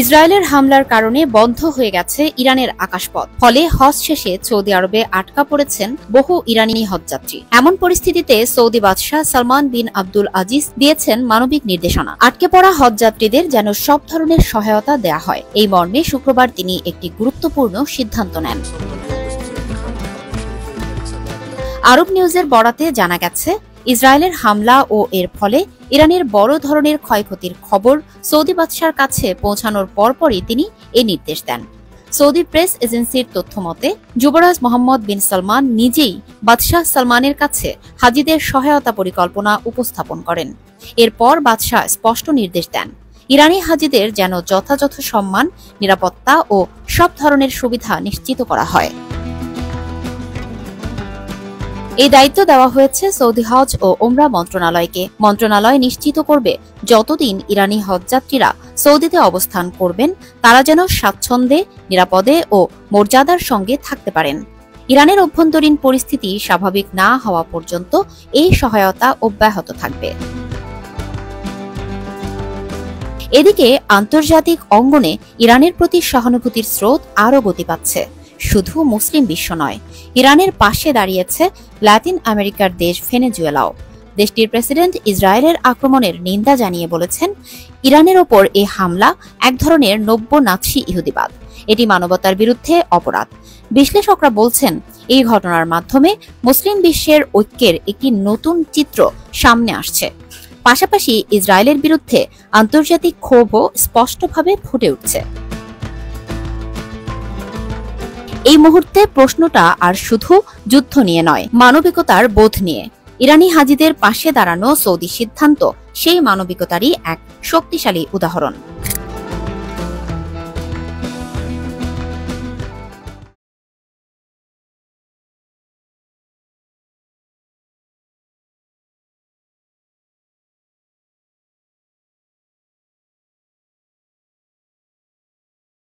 ইসরায়েলের হামলার কারণে বন্ধ হয়ে গেছে ইরানের আকাশপথ। ফলে হজ শেষে সৌদি আরবে আটকা পড়েছেন বহু ইরানি হজযাত্রী। এমন পরিস্থিতিতে সৌদি বাদশাহ সালমান বিন আব্দুল আজিজ দিয়েছেন মানবিক নির্দেশনা। আটকে পড়া হজযাত্রীদের যেন সব ধরনের সহায়তা দেয়া হয়, এই মর্মে শুক্রবার তিনি একটি গুরুত্বপূর্ণ সিদ্ধান্ত নেন। আরব নিউজের বরাতে জানা গেছে, ইসরায়েলের হামলা ও এর ফলে ইরানের বড় ধরনের ক্ষয়ক্ষতির খবর সৌদি বাদশার কাছে পৌঁছানোর পরপরই তিনি এ নির্দেশ দেন। সৌদি প্রেস এজেন্সির তথ্য মতে, যুবরাজ মোহাম্মদ বিন সালমান নিজেই বাদশাহ সালমানের কাছে হাজিদের সহায়তা পরিকল্পনা উপস্থাপন করেন। এরপর বাদশাহ স্পষ্ট নির্দেশ দেন, ইরানি হাজিদের যেন যথাযথ সম্মান, নিরাপত্তা ও সব ধরনের সুবিধা নিশ্চিত করা হয়। এই দায়িত্ব দেওয়া হয়েছে সৌদি হজ ও ওমরা মন্ত্রণালয়কে। মন্ত্রণালয় নিশ্চিত করবে, যতদিন ইরানি হজযাত্রীরা সৌদিতে অবস্থান করবেন তারা যেন স্বাচ্ছন্দ্যে, নিরাপদে ও মর্যাদার সঙ্গে থাকতে পারেন। ইরানের অভ্যন্তরীণ পরিস্থিতি স্বাভাবিক না হওয়া পর্যন্ত এই সহায়তা অব্যাহত থাকবে। এদিকে আন্তর্জাতিক অঙ্গনে ইরানের প্রতি সহানুভূতির স্রোত আরও গতি পাচ্ছে। শুধু মুসলিম বিশ্ব নয়, ইরানের পাশে দাঁড়িয়েছে লাতিন আমেরিকার দেশ ভেনেজুয়েলাও। দেশটির প্রেসিডেন্ট ইসরায়েলের আক্রমণের নিন্দা জানিয়ে বলেছেন, ইরানের ওপর এই হামলা এক ধরনের নব্য নাৎসি ইহুদিবাদ। এটি মানবতার বিরুদ্ধে অপরাধ। বিশ্লেষকরা বলছেন, এই ঘটনার মাধ্যমে মুসলিম বিশ্বের ঐক্যের একটি নতুন চিত্র সামনে আসছে। পাশাপাশি ইসরায়েলের বিরুদ্ধে আন্তর্জাতিক ক্ষোভও স্পষ্টভাবে ফুটে উঠছে। এই মুহূর্তে প্রশ্নটা আর শুধু যুদ্ধ নিয়ে নয়, মানবিকতার বোধ নিয়ে। ইরানি হাজিদের পাশে দাঁড়ানো সৌদি সিদ্ধান্ত সেই মানবিকতারই এক শক্তিশালী উদাহরণ।